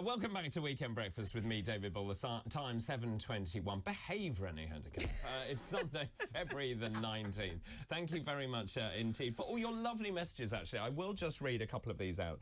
Welcome back to Weekend Breakfast with me, David Bull. The time 7:21. Behave, Renée Hoenderkamp. It's Sunday, February the 19th. Thank you very much indeed for all your lovely messages, actually. I will just read a couple of these out.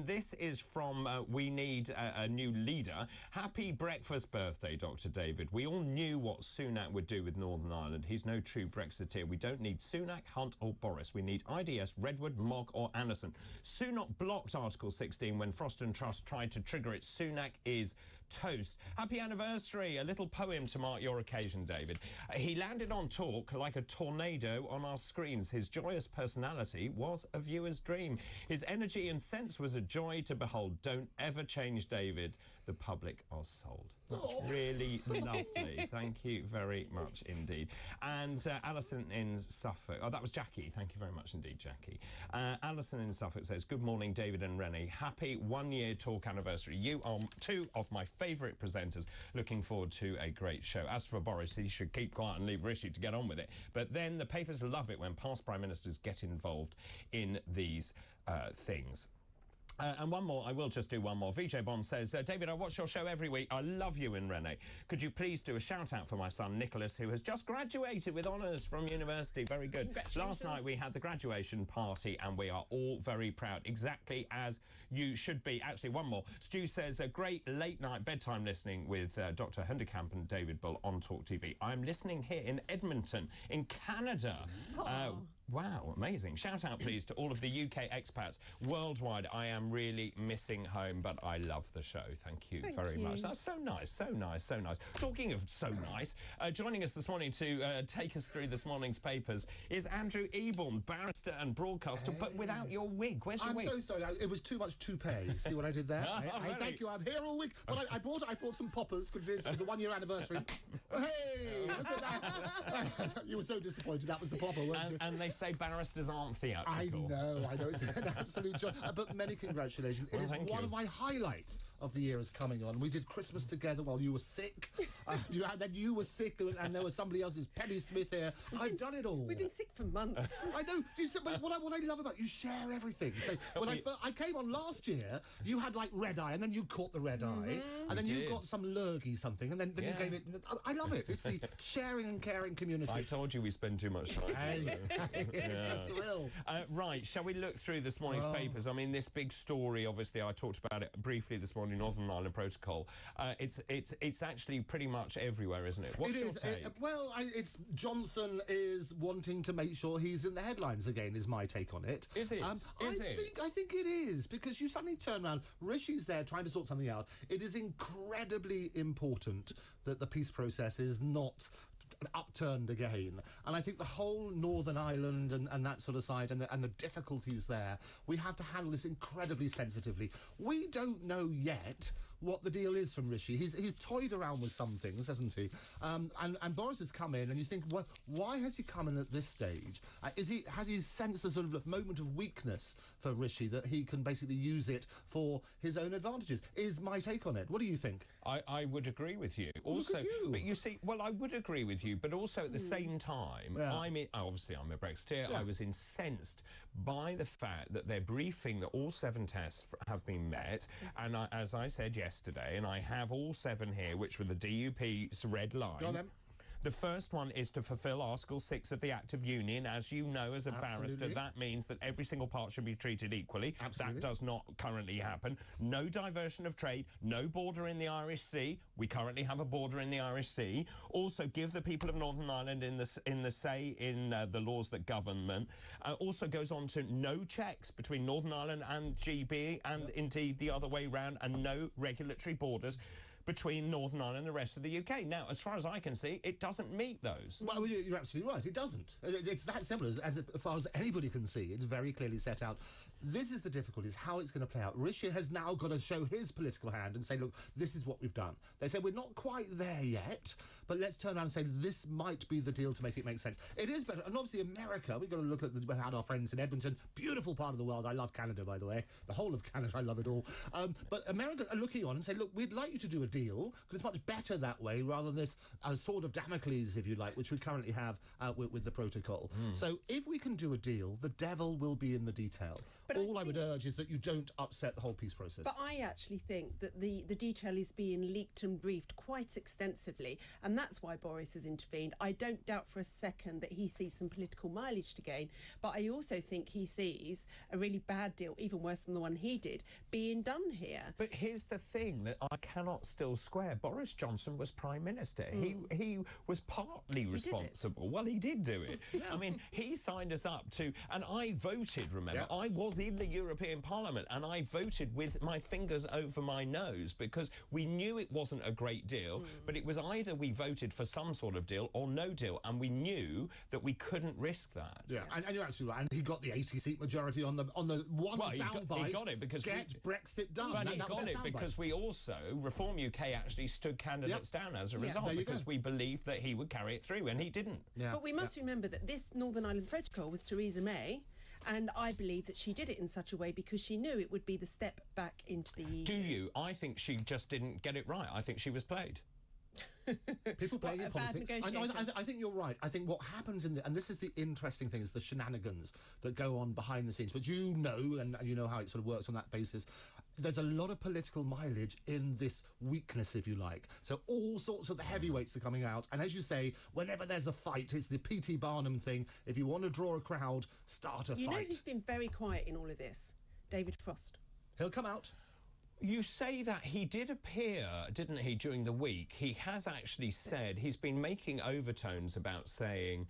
This is from We Need a New Leader. Happy breakfast birthday, Dr. David. We all knew what Sunak would do with Northern Ireland. He's no true Brexiteer. We don't need Sunak, Hunt or Boris. We need IDS, Redwood, Mogg or Anderson. Sunak blocked Article 16 when Frost and Truss tried to trigger it. Sunak is toast. Happy anniversary. A little poem to mark your occasion, David. He landed on talk like a tornado on our screens. His joyous personality was a viewer's dream. His energy and sense was a joy to behold. Don't ever change, David. The public are sold. That's really lovely. Thank you very much indeed. And Alison in Suffolk. Oh, that was Jackie. Thank you very much indeed, Jackie. Alison in Suffolk says, good morning, David and Renée. Happy one-year talk anniversary. You are two of my favourite presenters. Looking forward to a great show. As for Boris, he should keep quiet and leave Rishi to get on with it. But then the papers love it when past prime ministers get involved in these things. And one more, I will just do one more. VJ Bond says, David, I watch your show every week. I love you and Renée. Could you please do a shout-out for my son, Nicholas, who has just graduated with honours from university. Very good. Last night we had the graduation party and we are all very proud, exactly as you should be. Actually, one more. Stu says, a great late-night bedtime listening with Dr. Hoenderkamp and David Bull on Talk TV. I'm listening here in Edmonton, in Canada. Wow, amazing. Shout out, please, to all of the UK expats worldwide. I am really missing home, but I love the show. Thank you very much. That's so nice, so nice, so nice. Talking of so nice, joining us this morning to take us through this morning's papers is Andrew Eborn, barrister and broadcaster, but without your wig. Where's your wig? I'm so sorry. It was too much toupee. See what I did there? Thank you. I'm here all week. But I brought some poppers because it's the one-year anniversary. Hey! You were so disappointed that was the popper, weren't you? And they say barristers aren't theatrical. I know. It's an absolute joy. But many congratulations. It is one of my highlights of the year is coming on. We did Christmas together while you were sick. Then you were sick and there was somebody else. There's Penny Smith here. I've done it all. We've been sick for months. I know. But what I love about you share everything. So when I came on last year, you had like red eye and then you caught the red eye and then you got some lurgy something and then you gave it. I love it. It's the sharing and caring community. I told you we spend too much time. It's a thrill. Right, shall we look through this morning's papers? I mean, this big story, obviously, I talked about it briefly this morning, Northern Ireland Protocol. It's actually pretty much everywhere, isn't it? What's your take? It's Johnson is wanting to make sure he's in the headlines again, is my take on it. Is it? I think it is, because you suddenly turn around, Rishi's there trying to sort something out. It is incredibly important that the peace process is not upturned again, and I think the whole Northern Ireland and that sort of side and the difficulties there, we have to handle this incredibly sensitively. We don't know yet what the deal is from Rishi. He's toyed around with some things, hasn't he? And Boris has come in, and you think, well, why has he come in at this stage? Has he sensed a sort of moment of weakness for Rishi that he can basically use it for his own advantages? Is my take on it. What do you think? I would agree with you. Also, look at you. But you see, well, I would agree with you, but also at the same time, obviously I'm a Brexiteer. I was incensed by the fact that they're briefing that all 7 tests have been met, and as I said yesterday, and I have all 7 here, which were the DUP's red lines. Go on, then. The first one is to fulfil Article 6 of the Act of Union. As you know, as a barrister, that means that every single part should be treated equally. That does not currently happen. No diversion of trade, no border in the Irish Sea. We currently have a border in the Irish Sea. Also, give the people of Northern Ireland in the say in the laws that govern them. Also goes on to no checks between Northern Ireland and GB, and indeed the other way round, and no regulatory borders between Northern Ireland and the rest of the UK. Now, as far as I can see, it doesn't meet those. Well, you're absolutely right. It doesn't. It's that simple. As far as anybody can see, it's very clearly set out. This is the difficulty, is how it's going to play out. Rishi has now got to show his political hand and say, look, this is what we've done. They say, we're not quite there yet, but let's turn around and say, this might be the deal to make it make sense. It is better. And obviously, America, we've got to look at we had our friends in Edmonton. Beautiful part of the world. I love Canada, by the way. The whole of Canada, I love it all. But America are looking on and say, look, we'd like you to do a deal deal, because it's much better that way rather than this sword of Damocles, if you like, which we currently have with the protocol. So if we can do a deal, the devil will be in the detail. But all I would urge is that you don't upset the whole peace process. But I actually think that the detail is being leaked and briefed quite extensively, and that's why Boris has intervened. I don't doubt for a second that he sees some political mileage to gain, but I also think he sees a really bad deal, even worse than the one he did, being done here. But here's the thing that I cannot still square. Boris Johnson was Prime Minister. He was partly responsible. Well, he did do it. I mean, he signed us up to... And I voted, remember. I was in the European Parliament, and I voted with my fingers over my nose because we knew it wasn't a great deal, but it was either we voted for some sort of deal or no deal, and we knew that we couldn't risk that. Yeah, and you're absolutely right. And he got the 80-seat majority on the one soundbite. He got it because Brexit done. But he got it because we also, Reform UK actually stood candidates down as a result because we believed that he would carry it through, and he didn't. Yeah. But we must remember that this Northern Ireland Protocol was Theresa May, and I believe that she did it in such a way because she knew it would be the step back into the EU. Do you? I think she just didn't get it right. I think she was played. People play in politics. I think you're right. I think what happens and this is the interesting thing, is the shenanigans that go on behind the scenes. But you know, and you know how it sort of works on that basis. There's a lot of political mileage in this weakness, if you like. So all sorts of the heavyweights are coming out. And as you say, whenever there's a fight, it's the P.T. Barnum thing. If you want to draw a crowd, start a fight. You know who's been very quiet in all of this? David Frost. He'll come out. You say that he did appear, didn't he, during the week? He has actually said, he's been making overtones about saying,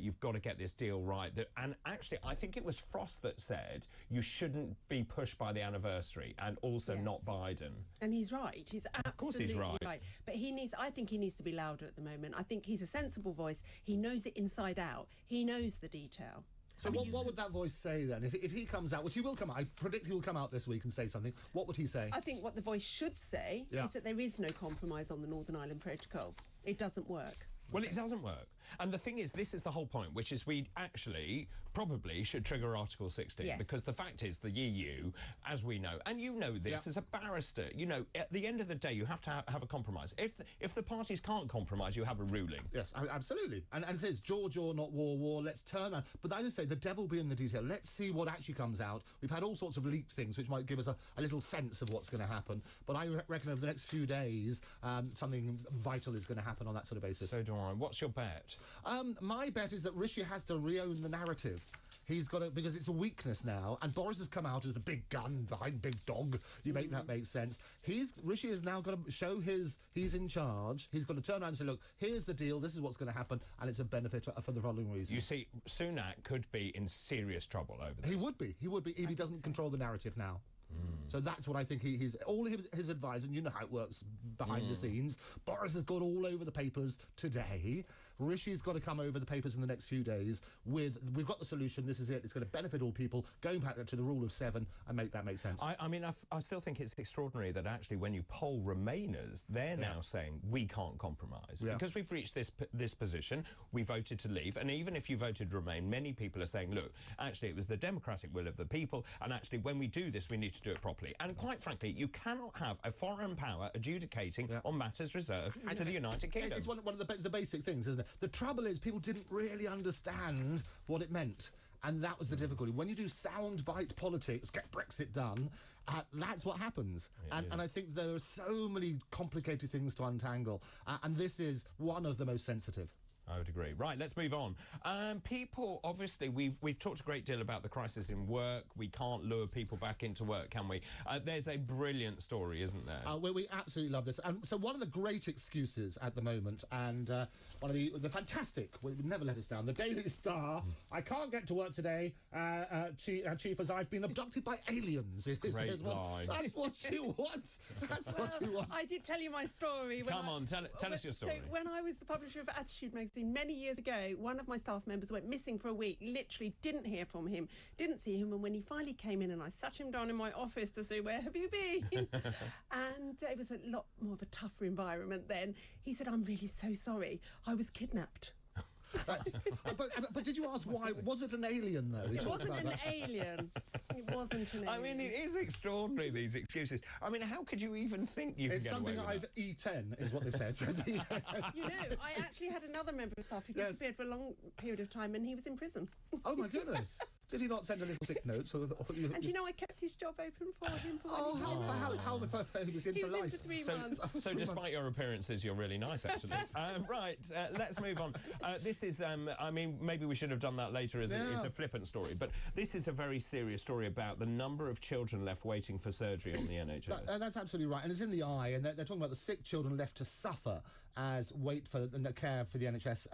you've got to get this deal right. And actually, I think it was Frost that said you shouldn't be pushed by the anniversary, and also not Biden. And he's right. He's absolutely of course he's right. But I think he needs to be louder at the moment. I think he's a sensible voice. He knows it inside out. He knows the detail. So what would that voice say then? If he comes out, which he will come out, I predict he will come out this week and say something, what would he say? I think what the voice should say is that there is no compromise on the Northern Ireland Protocol. It doesn't work. Well, it doesn't work. And the thing is, this is the whole point, which is we actually probably should trigger Article 16, because the fact is the EU, as we know, and you know this as a barrister, you know, at the end of the day, you have to have a compromise. If the parties can't compromise, you have a ruling. Yes, absolutely. And it says, George or not war, let's turn on. But as I say, the devil be in the detail. Let's see what actually comes out. We've had all sorts of leaked things, which might give us a little sense of what's going to happen. But I reckon over the next few days, something vital is going to happen on that sort of basis. So do I. What's your bet? My bet is that Rishi has to re-own the narrative. He's got to, because it's a weakness now, and Boris has come out as the big gun behind big dog. You make that make sense. Rishi has now got to show he's in charge. He's got to turn around and say, look, here's the deal, this is what's going to happen, and it's a benefit for the following reason. You see, Sunak could be in serious trouble over this. He would be if he doesn't control the narrative now. So that's what I think he's... All his advice, and you know how it works behind the scenes. Boris has got all over the papers today. Rishi's got to come over the papers in the next few days with, we've got the solution, this is it, it's going to benefit all people, going back to the rule of 7 and make that make sense. I mean, I still think it's extraordinary that actually when you poll Remainers, they're now saying we can't compromise. Because we've reached this position, we voted to leave, and even if you voted Remain, many people are saying, look, actually it was the democratic will of the people, and actually when we do this, we need to do it properly. And quite frankly, you cannot have a foreign power adjudicating on matters reserved to the United Kingdom. It's one of the basic things, isn't it? The trouble is people didn't really understand what it meant. And that was the difficulty. When you do soundbite politics, get Brexit done, that's what happens. And I think there are so many complicated things to untangle. And this is one of the most sensitive. I would agree. Right, let's move on. People, obviously, we've talked a great deal about the crisis in work. We can't lure people back into work, can we? There's a brilliant story, isn't there? We absolutely love this. And so one of the great excuses at the moment, and one of the fantastic, would never let us down, the Daily Star, I can't get to work today, Chief, as I've been abducted by aliens. Great line. That's what you want. That's what you want. I did tell you my story. Come on, tell us your story. So when I was the publisher of Attitude magazine, many years ago, one of my staff members went missing for a week, literally didn't hear from him, didn't see him, and when he finally came in and I sat him down in my office to say, where have you been? And it was a lot more of a tougher environment then. He said, I'm really so sorry, I was kidnapped. But did you ask why? Was it an alien, though? It wasn't an alien. It wasn't an alien. I mean, it is extraordinary, these excuses. I mean, how could you even think you can get away with It's something I've eaten, is what they've said. You know, I actually had another member of staff who disappeared for a long period of time, and he was in prison. Oh, my goodness. Did he not send a little sick note? And you know, I kept his job open for him. How he was in he for was life? in for 3 months. So despite your appearances, you're really nice, actually. Right, let's move on. This is, I mean, maybe we should have done that later as it's a flippant story, but this is a very serious story about the number of children left waiting for surgery on the NHS. That's absolutely right, and it's in the eye, and they're talking about the sick children left to suffer as wait for the care for the NHS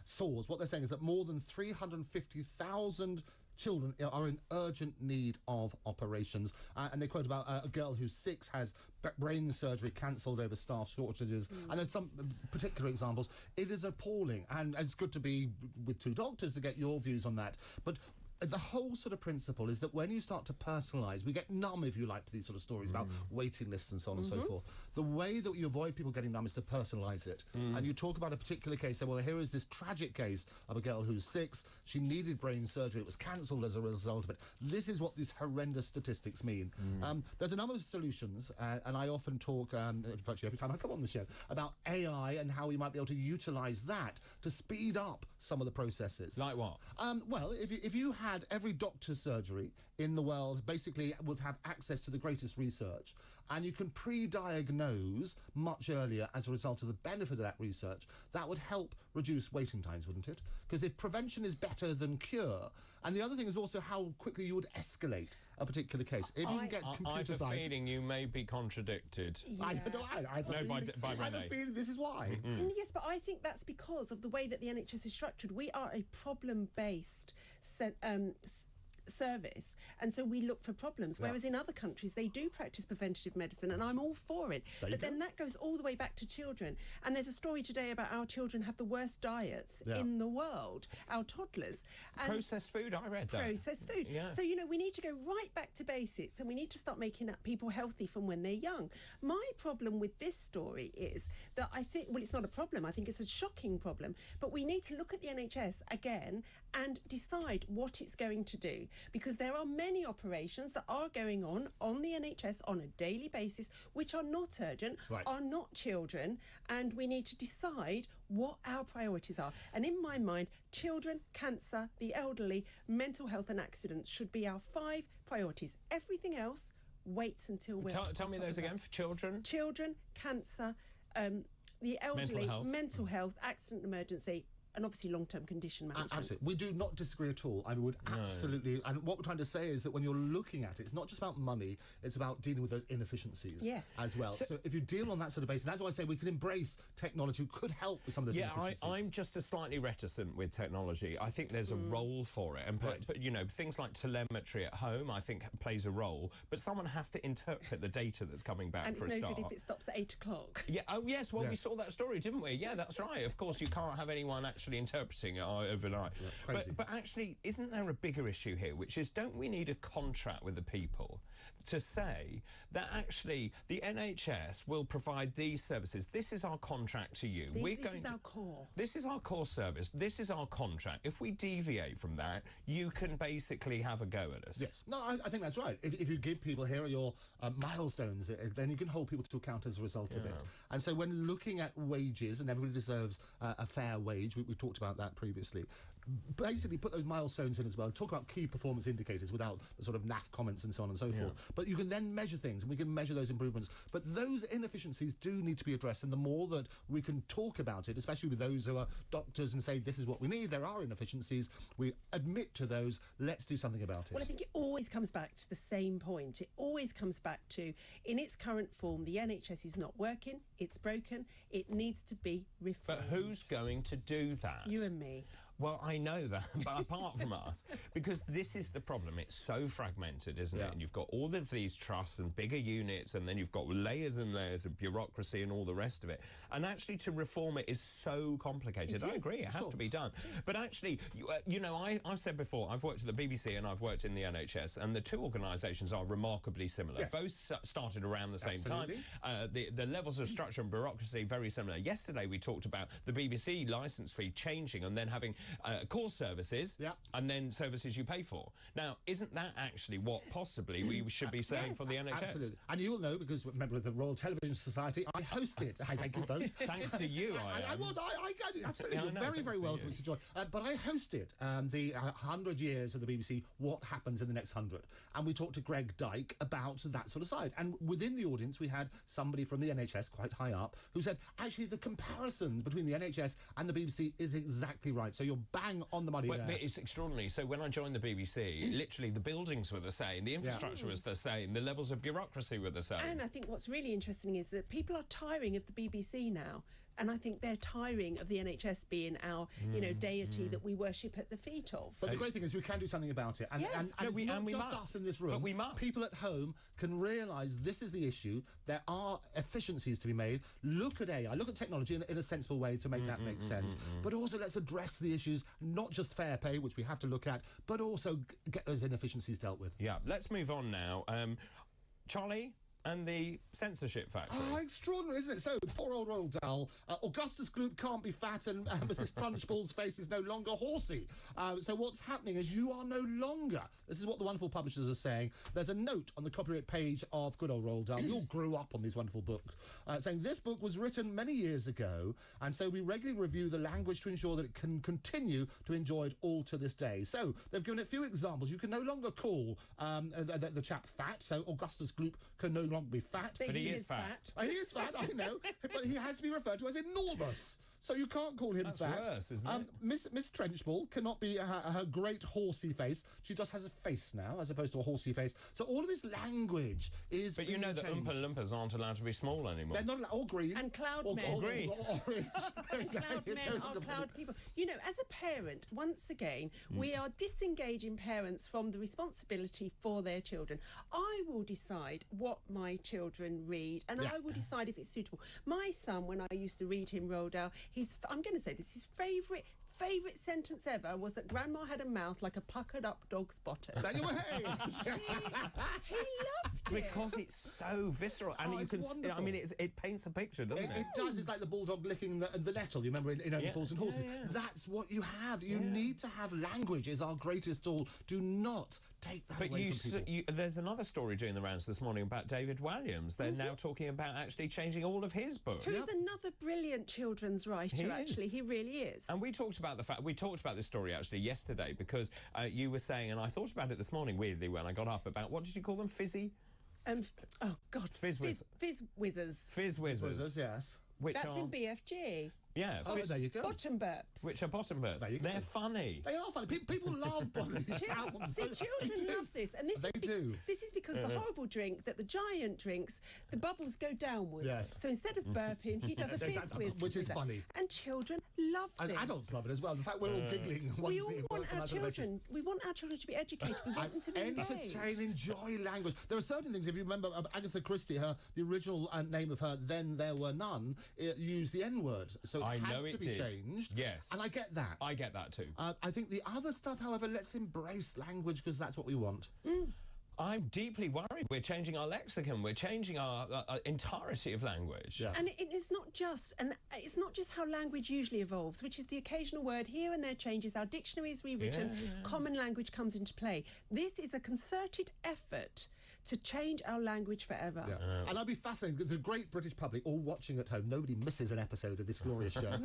soars. What they're saying is that more than 350,000 children are in urgent need of operations, and they quote about a girl who's 6 has brain surgery cancelled over staff shortages, and there's some particular examples. It is appalling, and it's good to be with 2 doctors to get your views on that. But the whole sort of principle is that when you start to personalise, we get numb, if you like, to these sort of stories about waiting lists and so on and so forth. The way that you avoid people getting numb is to personalise it. And you talk about a particular case, say, well, here is this tragic case of a girl who's 6, she needed brain surgery, it was cancelled as a result of it. This is what these horrendous statistics mean. There's a number of solutions, and I often talk, virtually every time I come on the show, about AI and how we might be able to utilise that to speed up some of the processes. Like what? Well, if you had every doctor's surgery in the world basically would have access to the greatest research, and you can pre-diagnose much earlier as a result of the benefit of that research, that would help reduce waiting times, wouldn't it? Because if prevention is better than cure, and the other thing is also how quickly you would escalate a particular case. If you can get computer science... I have a feeling you may be contradicted. Yeah. I have a feeling this is why. Yes, but I think that's because of the way that the NHS is structured. We are a problem-based service, and so we look for problems, whereas in other countries they do practice preventative medicine, and I'm all for it. But then that goes all the way back to children, and there's a story today about our children have the worst diets in the world, our toddlers. And processed food, I read that. Processed food. So, you know, we need to go right back to basics, and we need to start making people healthy from when they're young. My problem with this story is that I think, well, it's not a problem, I think it's a shocking problem, but we need to look at the NHS again and decide what it's going to do, because there are many operations that are going on the NHS on a daily basis which are not urgent, are not children, and we need to decide what our priorities are. And in my mind, children, cancer, the elderly, mental health and accidents should be our 5 priorities. Everything else waits until we're... Tell me those again, for children. Children, cancer, the elderly, mental health, accident emergency, and obviously long-term condition management. Absolutely. We do not disagree at all. I would absolutely... And what we're trying to say is that when you're looking at it, it's not just about money, it's about dealing with those inefficiencies as well. So if you deal on that sort of basis, that's why I say we can embrace technology, could help with some of those inefficiencies. I'm just slightly reticent with technology. I think there's a role for it. And but, you know, things like telemetry at home, I think, plays a role. But someone has to interpret the data that's coming back for a start. And it's no good if it stops at 8 o'clock. Yeah, oh, yes, well, we saw that story, didn't we? Yeah, that's right. Of course, you can't have anyone actually interpreting it overnight. But actually, isn't there a bigger issue here, which is, don't we need a contract with the people to say that actually the NHS will provide these services? This is our contract to you. This is our core. This is our core service. This is our contract. If we deviate from that, you can basically have a go at us. Yes. No, I think that's right. If you give people, here are your milestones, then you can hold people to account as a result of it. And so when looking at wages, and everybody deserves a fair wage, we talked about that previously, basically put those milestones in as well. Talk about key performance indicators without the sort of naff comments and so on and so forth. But you can then measure things, and we can measure those improvements. But those inefficiencies do need to be addressed, and the more that we can talk about it, especially with those who are doctors and say this is what we need, there are inefficiencies, we admit to those, let's do something about it. Well, I think it always comes back to the same point. It always comes back to, in its current form, the NHS is not working, it's broken, it needs to be reformed. But who's going to do that? You and me. Well, I know that, but apart from us, because this is the problem. It's so fragmented, isn't it? And you've got all of these trusts and bigger units, and then you've got layers and layers of bureaucracy and all the rest of it. And actually, to reform it is so complicated. I agree, it has to be done. But actually, you know, I've said before, I've worked at the BBC and I've worked in the NHS, and the two organisations are remarkably similar. Both started around the same time. The levels of structure and bureaucracy very similar. Yesterday, we talked about the BBC licence fee changing and then having core services and then services you pay for. Now, isn't that actually what possibly we should be saying for the NHS? Absolutely. And you'll know, because a member of the Royal Television Society, I hosted. I thank you both. Thanks to you, I was. I absolutely. You're very, very welcome, Mr. Joy. But I hosted the 100 years of the BBC, What Happens in the Next 100. And we talked to Greg Dyke about that sort of side. And within the audience, we had somebody from the NHS, quite high up, who said, actually, the comparison between the NHS and the BBC is exactly right. So you're bang on the money there. But it's extraordinary. So when I joined the BBC, literally the buildings were the same, the infrastructure was the same, the levels of bureaucracy were the same. And I think what's really interesting is that people are tiring of the BBC now. And I think they're tiring of the NHS being our, you know, deity that we worship at the feet of. But the great thing is we can do something about it. And, and it's not just us in this room. But we must. People at home can realise this is the issue. There are efficiencies to be made. Look at AI. Look at technology in a sensible way to make that make sense. But also let's address the issues, not just fair pay, which we have to look at, but also get those inefficiencies dealt with. Yeah, let's move on now. Charlie and the censorship factory. Oh, extraordinary, isn't it? So, poor old Roald Dahl. Augustus Gloop can't be fat and Mrs. Crunchball's face is no longer horsey. So what's happening is you are no longer, this is what the wonderful publishers are saying, there's a note on the copyright page of good old Roald Dahl. We all grew up on these wonderful books, saying this book was written many years ago, and so we regularly review the language to ensure that it can continue to enjoy it all to this day. So, they've given a few examples. You can no longer call the chap fat, so Augustus Gloop can no longer be fat. But he is fat. He is fat, I know, but he has to be referred to as enormous. So you can't call him fat. That's worse, isn't it? Miss Trenchball cannot be her great horsey face. She just has a face now, as opposed to a horsey face. So all of this language is. But you know that Oompa Loompas aren't allowed to be small anymore. They're not allowed. Or green. And cloud men. Or green. Or orange. Exactly. Cloud men are cloud people. You know, as a parent, once again, we are disengaging parents from the responsibility for their children. I will decide what my children read, and I will decide if it's suitable. My son, when I used to read him Roald Dahl, I'm going to say this, his favourite sentence ever was that Grandma had a mouth like a puckered up dog's bottom. There you were. He loved it. Because it's so visceral. And you can, wonderful. I mean, it paints a picture, doesn't it? It does. It's like the bulldog licking the nettle, you remember in Only Fools and Horses. That's what you have. You need to have language is our greatest tool. Do not take that away from people. There's another story doing the rounds this morning about David Walliams. They're now talking about actually changing all of his books. Who's another brilliant children's writer, actually. He really is. And we talked about this story actually yesterday because you were saying, and I thought about it this morning weirdly when I got up, about, what did you call them? Fizzy? Oh, God. Fizz whizzers. Fizz whizzers. Yes. That's in BFG. Yeah. There you go. Bottom burps. Which are bottom burps. They're funny. They are funny. People love bodily sounds. See, children love this. And this is because the horrible drink that the giant drinks, the bubbles go downwards. Yes. So instead of burping, he does a fizz whiz. Which is funny. And children love this. And adults love it as well. In fact, we're all giggling. We all want our children. We want our children to be educated. We want them to be engaged. Enjoy language. There are certain things, if you remember Agatha Christie, the original name of her, Then There Were None, used the N-word. So it had to be changed. Yes. And I get that. I get that too. I think the other stuff, however, let's embrace language because that's what we want. I'm deeply worried. We're changing our lexicon. We're changing our entirety of language. Yeah. And it's not just how language usually evolves, which is the occasional word here and there changes. Our dictionary is rewritten. Common language comes into play. This is a concerted effort to change our language forever. Yeah. And I'd be fascinated, the great British public, all watching at home, nobody misses an episode of this glorious show.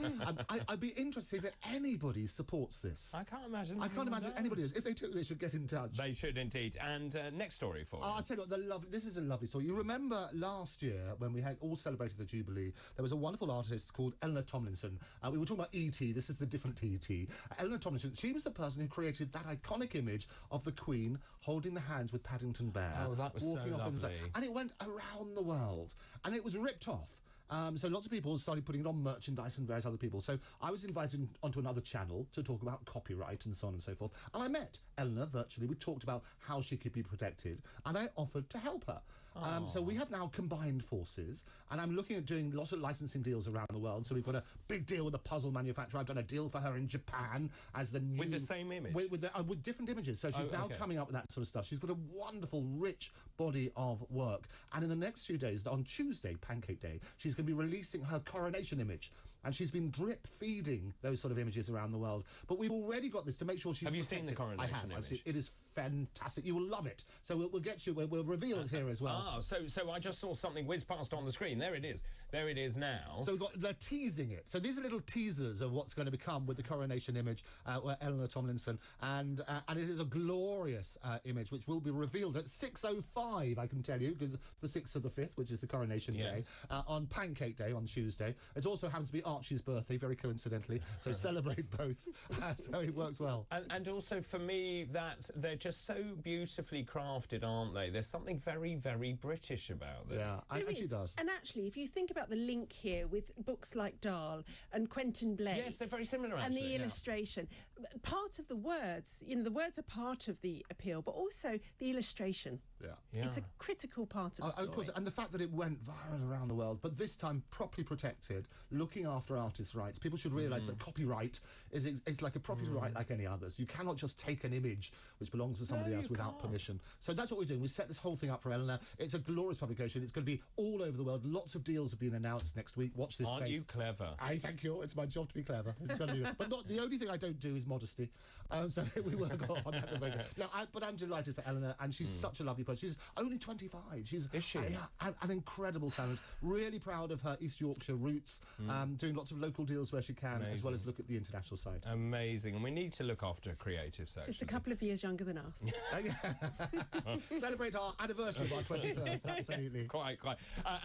I'd be interested if anybody supports this. I can't imagine. I can't imagine anybody does. If they do, they should get in touch. They should indeed. And next story for you. I'll tell you what, this is a lovely story. You remember last year when we had all celebrated the Jubilee, there was a wonderful artist called Eleanor Tomlinson. We were talking about E.T., this is the different E.T. Eleanor Tomlinson, she was the person who created that iconic image of the Queen holding the hands with Paddington Bear. Oh, that was so lovely. And it went around the world. And it was ripped off. So lots of people started putting it on merchandise and various other people. So I was invited onto another channel to talk about copyright and so on and so forth. And I met Eleanor virtually. We talked about how she could be protected, and I offered to help her. So we have now combined forces, and I'm looking at doing lots of licensing deals around the world. So we've got a big deal with a puzzle manufacturer. I've done a deal for her in Japan as the new... With the same image? With different images. So she's now coming up with that sort of stuff. She's got a wonderful, rich body of work. And in the next few days, on Tuesday, Pancake Day, she's going to be releasing her Coronation image. And she's been drip-feeding those sort of images around the world. But we've already got this to make sure she's Have you protected. seen the Coronation I have. image? I've seen, it is fantastic. You will love it. So we'll get you... We'll reveal it here as well. So I just saw something whiz past on the screen. There it is. There it is now. So they're teasing it. So these are little teasers of what's going to become with the Coronation image, Eleanor Tomlinson. And it is a glorious image, which will be revealed at 6:05, I can tell you, because the 6th of the 5th, which is the Coronation Day, on Pancake Day on Tuesday. It also happens to be Archie's birthday, very coincidentally. So celebrate both. So it works well. And also for me, that they're just so beautifully crafted, aren't they? There's something very, very British about them. Yeah, it actually does. And actually, if you think about the link here with books like Dahl and Quentin Blake... Yes, they're very similar, actually. And the illustration. Part of the words, the words are part of the appeal, but also the illustration. Yeah. It's a critical part of the story. Of course, and the fact that it went viral around the world, but this time properly protected, looking after artists' rights. People should realise that copyright is like a property right like any others. You cannot just take an image which belongs to somebody else without permission. So that's what we're doing. We set this whole thing up for Eleanor. It's a glorious publication. It's going to be all over the world. Lots of deals have been announced next week. Watch this space. Aren't you clever? I thank you. It's my job to be clever. It's going to be good. But not the only thing I don't do is modesty. So we work on that. Amazing. No, but I'm delighted for Eleanor, and she's such a lovely person. She's only 25. Is she? An incredible talent. Really proud of her East Yorkshire roots. Doing lots of local deals where she can, as well as look at the international side. Amazing. And we need to look after a creative section. Just a couple of years younger than us. Celebrate our anniversary of our 21st, absolutely. Quite.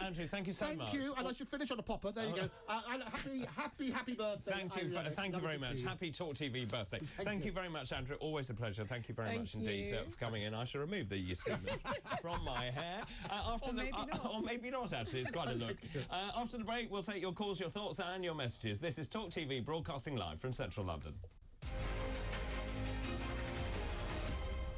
Andrew, thank you so much. Thank you, and I should finish on a popper. There you go. And happy birthday. Thank you very much. Happy Talk TV birthday. Thank you very much, Andrew. Always a pleasure. Thank you very much indeed for coming in. I shall remove the streamers from my hair. Or maybe not, actually. It's quite a look. After the break, we'll take your calls, your thoughts and your messages. This is Talk TV, broadcasting live from central London.